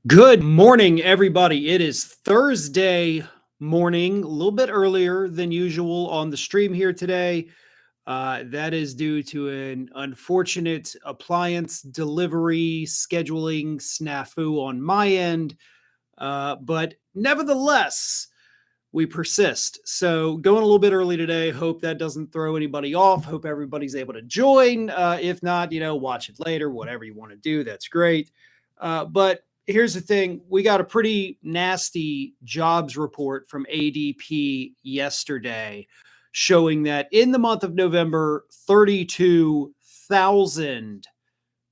Good morning, everybody. It is Thursday morning, a little bit earlier than usual on the stream here today. That is due to an unfortunate appliance delivery scheduling snafu on my end. But nevertheless, we persist. So going a little bit early today. Hope that doesn't throw anybody off. Hope everybody's able to join. If not, watch it later, whatever you want to do. That's great. But here's the thing. We got a pretty nasty jobs report from ADP yesterday showing that in the month of November, 32,000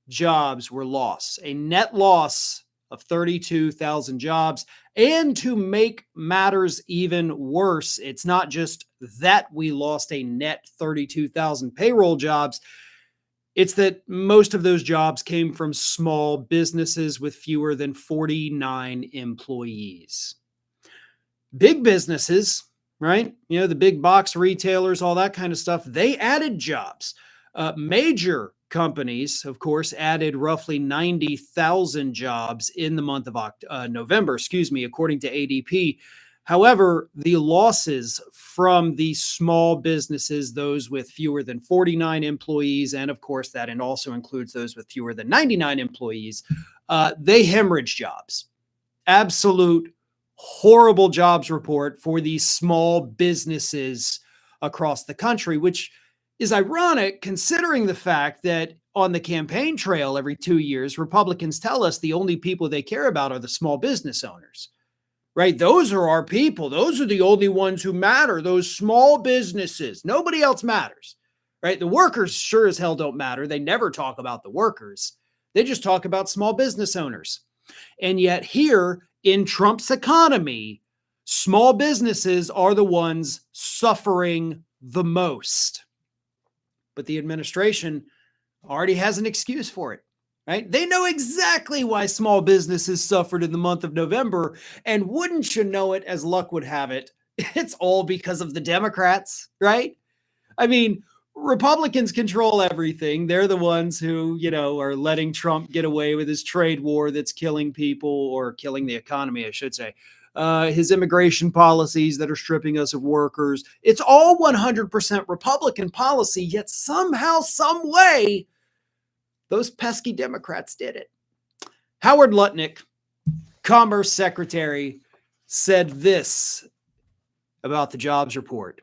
jobs were lost, a net loss of 32,000 jobs. And to make matters even worse, it's not just that we lost a net 32,000 payroll jobs. It's that most of those jobs came from small businesses with fewer than 49 employees. Big businesses, right? The big box retailers, all that kind of stuff, they added jobs. Major companies, of course, added roughly 90,000 jobs in the month of November, according to ADP. However, the losses from the small businesses, those with fewer than 49 employees, and of course, that and also includes those with fewer than 99 employees, they hemorrhage jobs. Absolute horrible jobs report for these small businesses across the country, which is ironic considering the fact that on the campaign trail every 2 years, Republicans tell us the only people they care about are the small business owners, right? Those are our people. Those are the only ones who matter, those small businesses. Nobody else matters, right? The workers sure as hell don't matter. They never talk about the workers. They just talk about small business owners. And yet here in Trump's economy, small businesses are the ones suffering the most. But the administration already has an excuse for it, right? They know exactly why small businesses suffered in the month of November. And wouldn't you know it, as luck would have it, it's all because of the Democrats, right? I mean, Republicans control everything. They're the ones who, are letting Trump get away with his trade war that's killing people, or killing the economy, I should say. His immigration policies that are stripping us of workers. It's all 100% Republican policy, yet somehow, some way, those pesky Democrats did it. Howard Lutnick, Commerce Secretary, said this about the jobs report.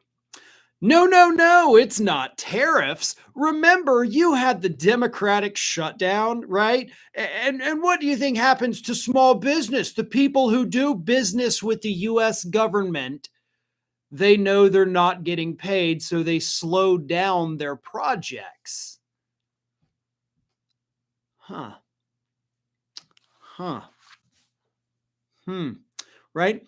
No, it's not tariffs. Remember, you had the Democratic shutdown, right? And what do you think happens to small business? The people who do business with the U.S. government, they know they're not getting paid, so they slow down their projects. Right?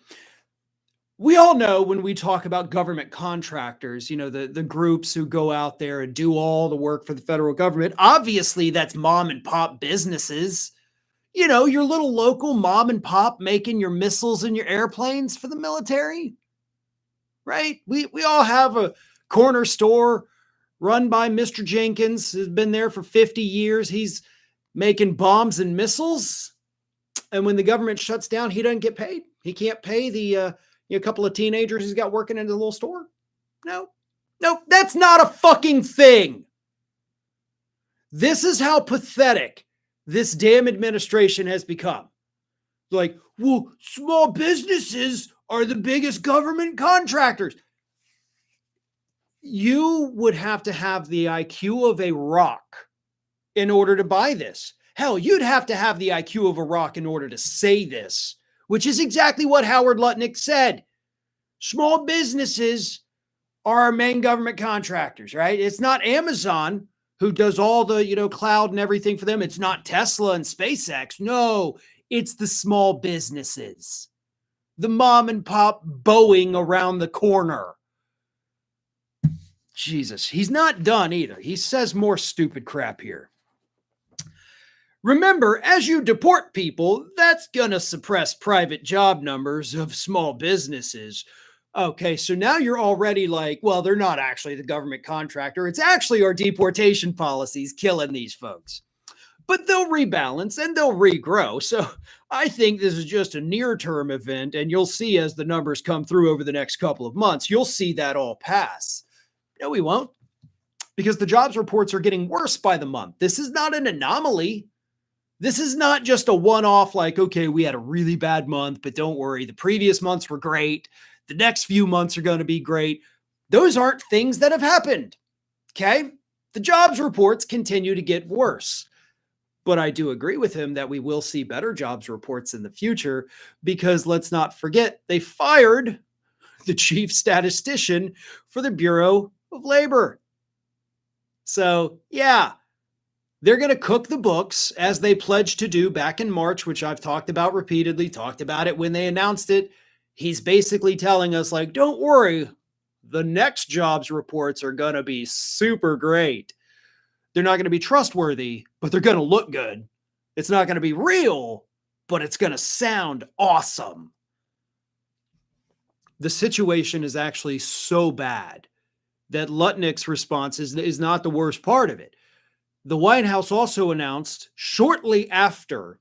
We all know when we talk about government contractors, the groups who go out there and do all the work for the federal government. Obviously, that's mom and pop businesses. Your little local mom and pop making your missiles and your airplanes for the military, right? We all have a corner store run by Mr. Jenkins, who's been there for 50 years. He's making bombs and missiles. And when the government shuts down, he doesn't get paid. He can't pay the a couple of teenagers he's got working in the little store. No, that's not a fucking thing. This is how pathetic this damn administration has become. Like, well, small businesses are the biggest government contractors. You would have to have the IQ of a rock in order to buy this. Hell, you'd have to have the IQ of a rock in order to say this, which is exactly what Howard Lutnick said. Small businesses are our main government contractors, right? It's not Amazon who does all the, cloud and everything for them. It's not Tesla and SpaceX. No, it's the small businesses. The mom and pop Boeing around the corner. Jesus, he's not done either. He says more stupid crap here. Remember, as you deport people, that's going to suppress private job numbers of small businesses. Okay, so now you're already like, well, they're not actually the government contractor. It's actually our deportation policies killing these folks. But they'll rebalance and they'll regrow. So I think this is just a near-term event, and you'll see as the numbers come through over the next couple of months, you'll see that all pass. No, we won't, because the jobs reports are getting worse by the month. This is not an anomaly. This is not just a one-off like, okay, we had a really bad month, but don't worry, the previous months were great. The next few months are going to be great. Those aren't things that have happened, okay? The jobs reports continue to get worse. But I do agree with him that we will see better jobs reports in the future because let's not forget, they fired the chief statistician for the Bureau of Labor. So, yeah, they're going to cook the books as they pledged to do back in March, which I've talked about repeatedly, talked about it when they announced it. He's basically telling us, like, don't worry, the next jobs reports are going to be super great. They're not going to be trustworthy, but they're going to look good. It's not going to be real, but it's going to sound awesome. The situation is actually so bad that Lutnick's response is not the worst part of it. The White House also announced shortly after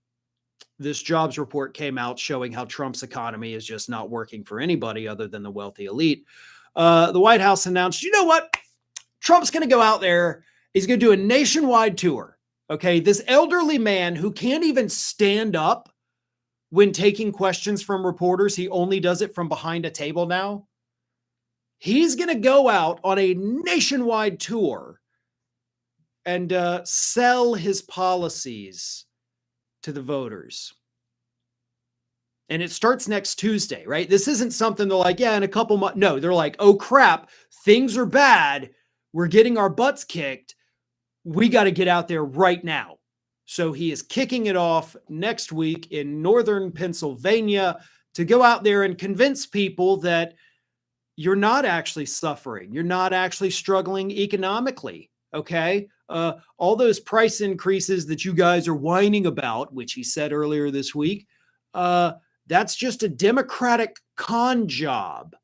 this jobs report came out showing how Trump's economy is just not working for anybody other than the wealthy elite. The White House announced, you know what? Trump's going to go out there. He's going to do a nationwide tour. Okay. This elderly man who can't even stand up when taking questions from reporters, he only does it from behind a table now. He's going to go out on a nationwide tour and sell his policies to the voters. And it starts next Tuesday, right? This isn't something they're like, yeah, in a couple months. No, they're like, oh crap, things are bad. We're getting our butts kicked. We got to get out there right now. So he is kicking it off next week in northern Pennsylvania to go out there and convince people that you're not actually suffering. You're not actually struggling economically. Okay. All those price increases that you guys are whining about, which he said earlier this week, that's just a Democratic con job.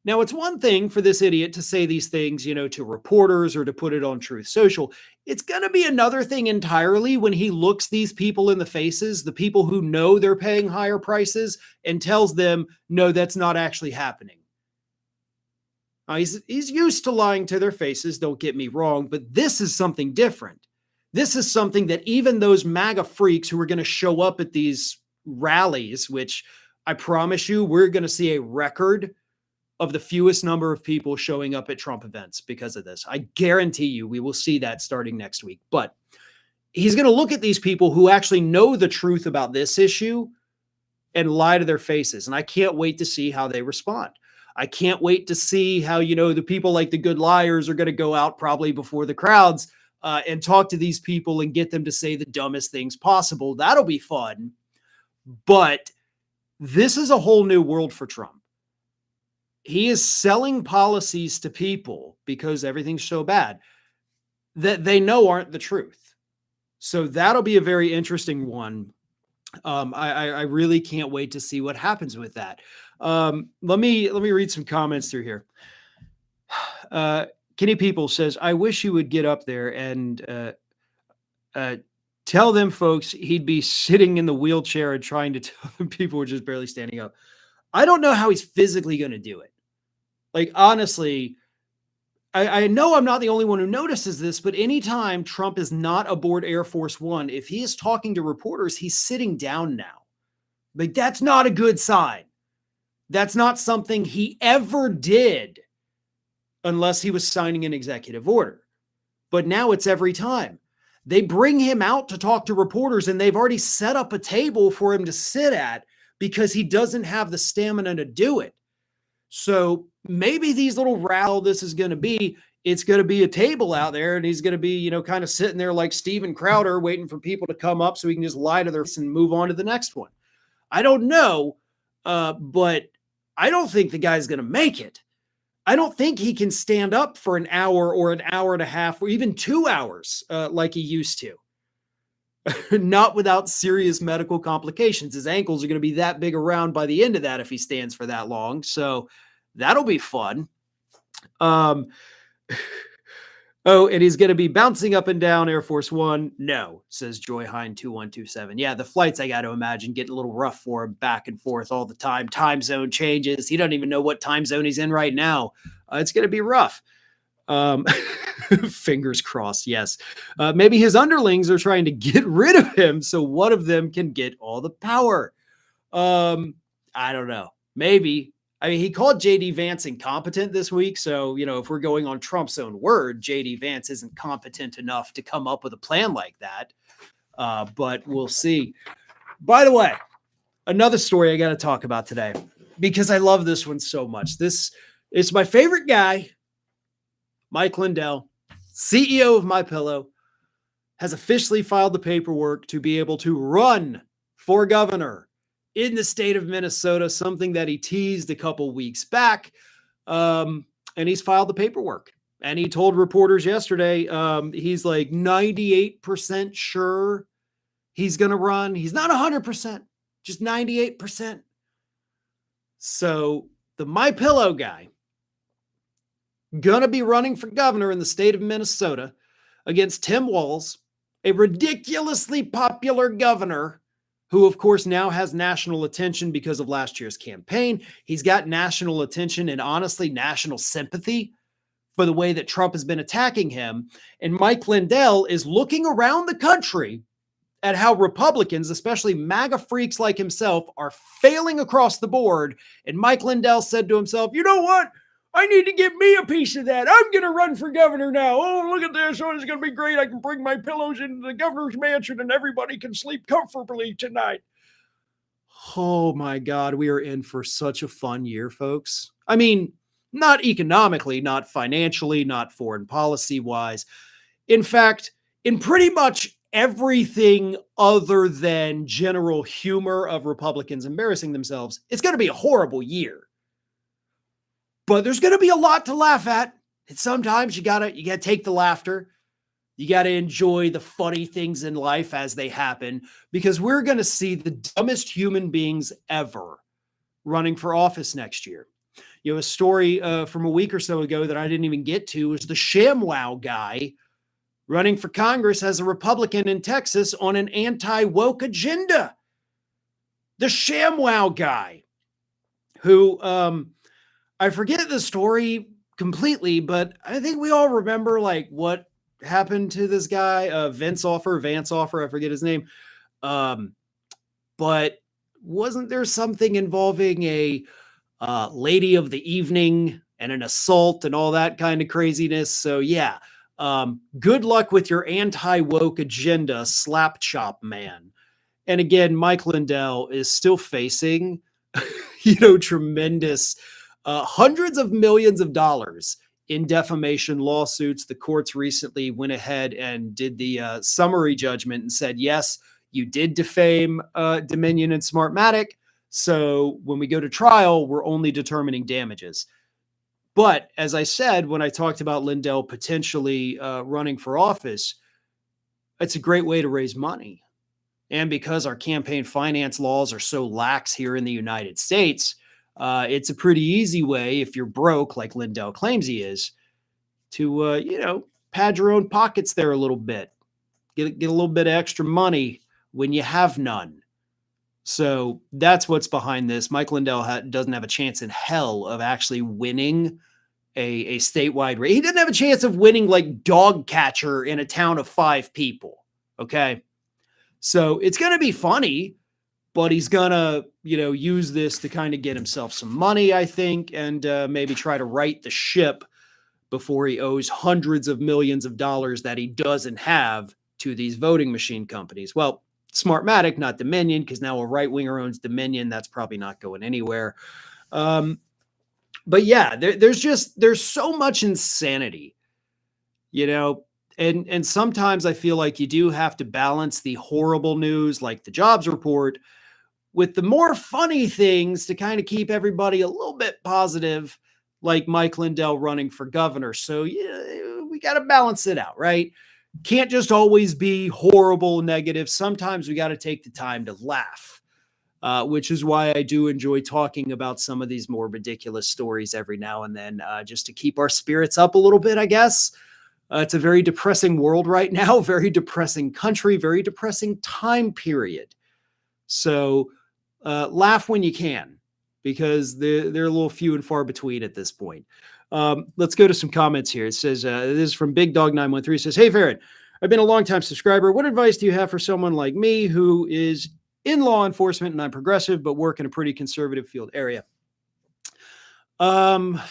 Now, it's one thing for this idiot to say these things, to reporters or to put it on Truth Social. It's going to be another thing entirely when he looks these people in the faces, the people who know they're paying higher prices, and tells them, no, that's not actually happening. He's used to lying to their faces, don't get me wrong, but this is something different. This is something that even those MAGA freaks who are going to show up at these rallies, which I promise you, we're going to see a record of the fewest number of people showing up at Trump events because of this. I guarantee you we will see that starting next week. But he's going to look at these people who actually know the truth about this issue and lie to their faces. And I can't wait to see how they respond. I can't wait to see how, the people like the good liars are going to go out probably before the crowds and talk to these people and get them to say the dumbest things possible. That'll be fun. But this is a whole new world for Trump. He is selling policies to people because everything's so bad that they know aren't the truth. So that'll be a very interesting one. I really can't wait to see what happens with that. Let me read some comments through here. Kenny People says, I wish you would get up there and tell them folks he'd be sitting in the wheelchair and trying to tell them people were just barely standing up. I don't know how he's physically going to do it. Like, honestly, I know I'm not the only one who notices this, but anytime Trump is not aboard Air Force One, if he is talking to reporters, he's sitting down now. Like, that's not a good sign. That's not something he ever did unless he was signing an executive order. But now it's every time. They bring him out to talk to reporters, and they've already set up a table for him to sit at because he doesn't have the stamina to do it. So maybe these little rally this is going to be, it's going to be a table out there and he's going to be, kind of sitting there like Steven Crowder waiting for people to come up so he can just lie to their face and move on to the next one. I don't know, but I don't think the guy's going to make it. I don't think he can stand up for an hour or an hour and a half or even 2 hours like he used to. Not without serious medical complications. His ankles are going to be that big around by the end of that if he stands for that long. So that'll be fun. Oh, and he's going to be bouncing up and down Air Force One? No, says Joy Hine 2127. Yeah, the flights, I got to imagine, get a little rough for him back and forth all the time. Time zone changes. He doesn't even know what time zone he's in right now. It's going to be rough. Um, fingers crossed, yes. Maybe his underlings are trying to get rid of him so one of them can get all the power. I don't know. Maybe. I mean, he called JD Vance incompetent this week. So, if we're going on Trump's own word, JD Vance isn't competent enough to come up with a plan like that. But we'll see. By the way, another story I got to talk about today because I love this one so much. This is my favorite guy, Mike Lindell, CEO of MyPillow, has officially filed the paperwork to be able to run for governor in the state of Minnesota, something that he teased a couple weeks back. And he's filed the paperwork. And he told reporters yesterday, he's like 98% sure he's going to run. He's not 100%, just 98%. So the MyPillow guy going to be running for governor in the state of Minnesota against Tim Walz, a ridiculously popular governor who, of course, now has national attention because of last year's campaign. He's got national attention and, honestly, national sympathy for the way that Trump has been attacking him. And Mike Lindell is looking around the country at how Republicans, especially MAGA freaks like himself, are failing across the board. And Mike Lindell said to himself, you know what? I need to get me a piece of that. I'm going to run for governor now. Oh, look at this. Oh, it's going to be great. I can bring my pillows into the governor's mansion and everybody can sleep comfortably tonight. Oh my God, we are in for such a fun year, folks. I mean, not economically, not financially, not foreign policy wise. In fact, in pretty much everything other than general humor of Republicans embarrassing themselves, it's going to be a horrible year. But there's going to be a lot to laugh at. And sometimes you gotta take the laughter. You got to enjoy the funny things in life as they happen, because we're going to see the dumbest human beings ever running for office next year. A story from a week or so ago that I didn't even get to was the ShamWow guy running for Congress as a Republican in Texas on an anti-woke agenda. The ShamWow guy who, I forget the story completely, but I think we all remember what happened to this guy, Vance Offer, I forget his name. But wasn't there something involving a lady of the evening and an assault and all that kind of craziness? So yeah, good luck with your anti-woke agenda, slap chop man. And again, Mike Lindell is still facing, tremendous hundreds of millions of dollars in defamation lawsuits. The courts recently went ahead and did the summary judgment and said, yes, you did defame Dominion and Smartmatic. So when we go to trial, we're only determining damages. But as I said, when I talked about Lindell potentially running for office, it's a great way to raise money. And because our campaign finance laws are so lax here in the United States, it's a pretty easy way, if you're broke, like Lindell claims he is, to, pad your own pockets there a little bit. Get a little bit of extra money when you have none. So that's what's behind this. Mike Lindell doesn't have a chance in hell of actually winning a statewide race. He didn't have a chance of winning like dog catcher in a town of 5 people. Okay. So it's going to be funny, but he's going to, use this to kind of get himself some money, I think, and maybe try to right the ship before he owes hundreds of millions of dollars that he doesn't have to these voting machine companies. Well, Smartmatic, not Dominion, because now a right-winger owns Dominion. That's probably not going anywhere. But yeah, there's so much insanity, and sometimes I feel like you do have to balance the horrible news, like the jobs report, with the more funny things to kind of keep everybody a little bit positive, like Mike Lindell running for governor. So yeah, we got to balance it out, right? Can't just always be horrible, negative. Sometimes we got to take the time to laugh, which is why I do enjoy talking about some of these more ridiculous stories every now and then, just to keep our spirits up a little bit, I guess. It's a very depressing world right now, very depressing country, very depressing time period. So laugh when you can, because they're a little few and far between at this point. Let's go to some comments here. It says, this is from Big Dog 913. It says, hey, Farron, I've been a longtime subscriber. What advice do you have for someone like me who is in law enforcement and I'm progressive, but work in a pretty conservative field area? I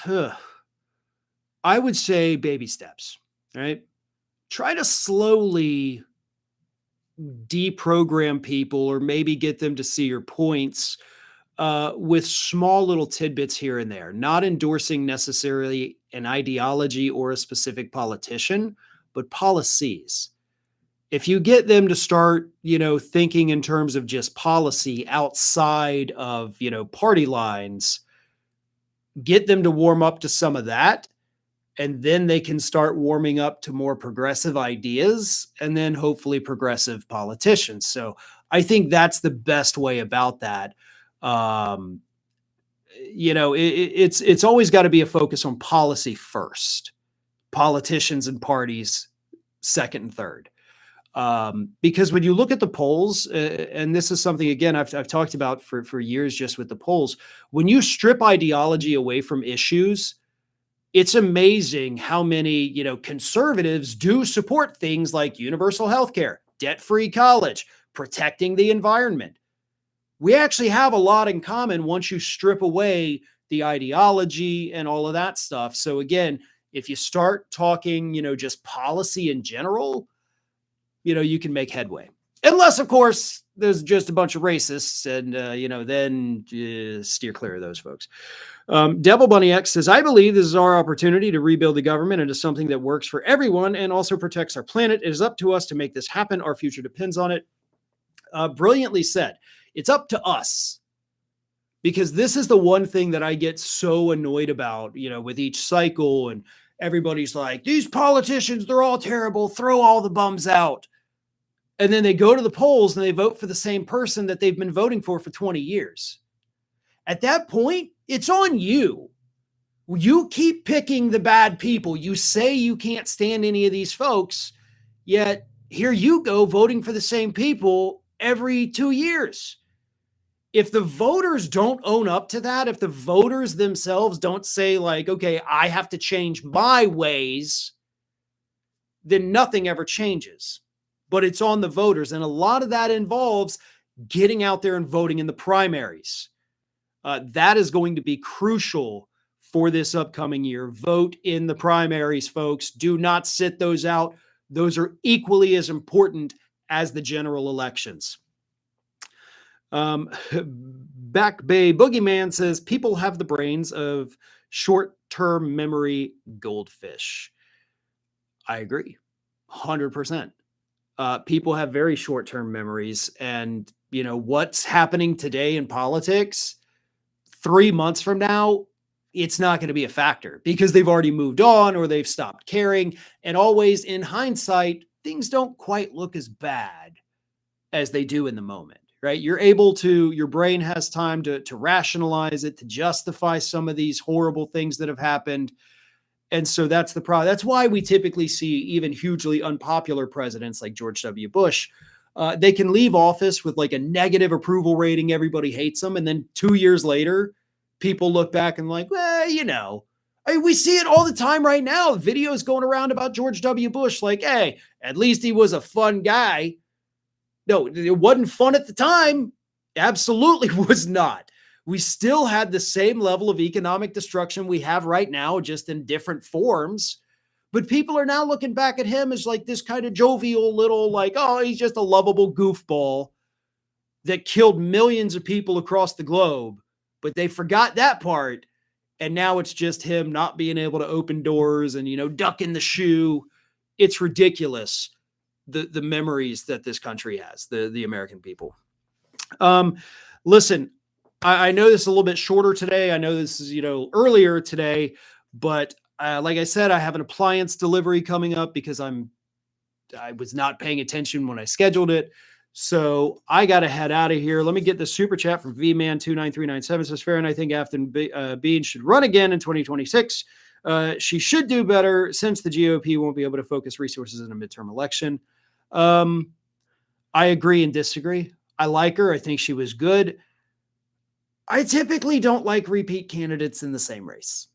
would say baby steps, right? Try to slowly deprogram people, or maybe get them to see your points with small little tidbits here and there, not endorsing necessarily an ideology or a specific politician, but policies. If you get them to start, thinking in terms of just policy outside of, party lines, get them to warm up to some of that, and then they can start warming up to more progressive ideas, and then hopefully progressive politicians. So I think that's the best way about that. It's always got to be a focus on policy first, politicians and parties second and third. Because when you look at the polls, and this is something, again, I've talked about for years just with the polls, when you strip ideology away from issues, it's amazing how many, conservatives do support things like universal health care, debt-free college, protecting the environment. We actually have a lot in common once you strip away the ideology and all of that stuff. So again, if you start talking, just policy in general, you can make headway. Unless, of course, there's just a bunch of racists, and, then steer clear of those folks. Devil Bunny X says, I believe this is our opportunity to rebuild the government into something that works for everyone and also protects our planet. It is up to us to make this happen. Our future depends on it. Brilliantly said. It's up to us, because this is the one thing that I get so annoyed about, with each cycle, and everybody's like, these politicians, they're all terrible. Throw all the bums out. And then they go to the polls and they vote for the same person that they've been voting for 20 years. At that point, it's on you. You keep picking the bad people. You say you can't stand any of these folks, yet here you go voting for the same people every 2 years. If the voters don't own up to that, if the voters themselves don't say, like, okay, I have to change my ways, then nothing ever changes. But it's on the voters. And a lot of that involves getting out there and voting in the primaries. That is going to be crucial for this upcoming year. Vote in the primaries, folks. Do not sit those out. Those are equally as important as the general elections. Back Bay Boogeyman says, people have the brains of short-term memory goldfish. I agree. 100%. People have very short-term memories, and what's happening today in politics, 3 months from now, it's not going to be a factor, because they've already moved on or they've stopped caring. And always in hindsight, things don't quite look as bad as they do in the moment, right? Your brain has time to rationalize it, to justify some of these horrible things that have happened. And so that's the problem. That's why we typically see even hugely unpopular presidents like George W. Bush. They can leave office with like a negative approval rating. Everybody hates them. And then 2 years later, people look back and like, well, we see it all the time right now. Videos going around about George W. Bush. Like, hey, at least he was a fun guy. No, it wasn't fun at the time. Absolutely was not. We still had the same level of economic destruction we have right now, just in different forms. But people are now looking back at him as like this kind of jovial little, like, oh, he's just a lovable goofball that killed millions of people across the globe. But they forgot that part. And now it's just him not being able to open doors and, ducking the shoe. It's ridiculous, the memories that this country has, the American people. Listen, I know this is a little bit shorter today. I know this is, earlier today, but like I said, I have an appliance delivery coming up because I was not paying attention when I scheduled it. So I got to head out of here. Let me get the super chat from VMan29397. Says, Farron, I think Afton Bean should run again in 2026. She should do better since the GOP won't be able to focus resources in a midterm election. I agree and disagree. I like her. I think she was good. I typically don't like repeat candidates in the same race.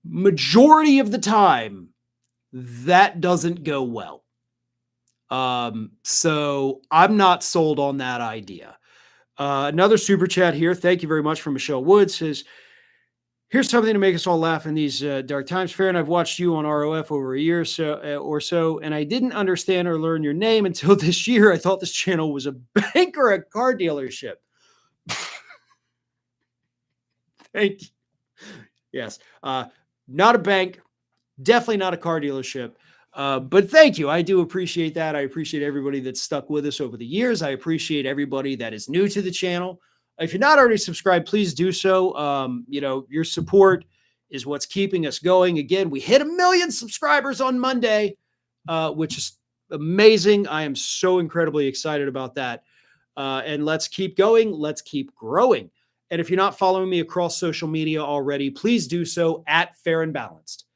Majority of the time, that doesn't go well. So I'm not sold on that idea. Another super chat here. Thank you very much from Michelle Wood says, here's something to make us all laugh in these dark times. Farron, I've watched you on ROF over a year or so, and I didn't understand or learn your name until this year. I thought this channel was a bank or a car dealership. Thank you. Yes. Not a bank, definitely not a car dealership. But thank you. I do appreciate that. I appreciate everybody that's stuck with us over the years. I appreciate everybody that is new to the channel. If you're not already subscribed, please do so. Your support is what's keeping us going. Again, we hit 1 million subscribers on Monday, which is amazing. I am so incredibly excited about that. And let's keep going. Let's keep growing. And if you're not following me across social media already, please do so at Farron Balanced.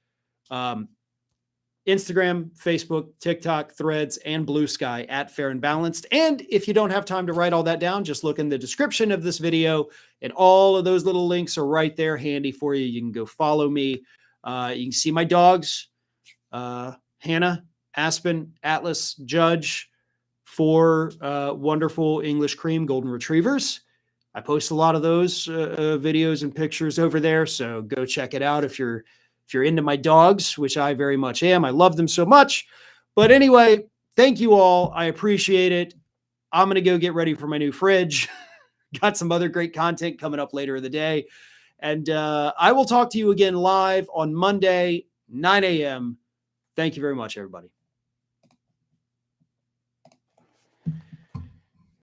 Instagram, Facebook, TikTok, Threads, and Blue Sky at Farron Balanced. And if you don't have time to write all that down, just look in the description of this video, and all of those little links are right there handy for you. You can go follow me. You can see my dogs, Hannah, Aspen, Atlas, Judge, 4 wonderful English cream golden retrievers. I post a lot of those videos and pictures over there, so go check it out if you're into my dogs, which I very much am. I love them so much. But anyway, thank you all. I appreciate it. I'm going to go get ready for my new fridge. Got some other great content coming up later in the day. And I will talk to you again live on Monday, 9 a.m. Thank you very much, everybody.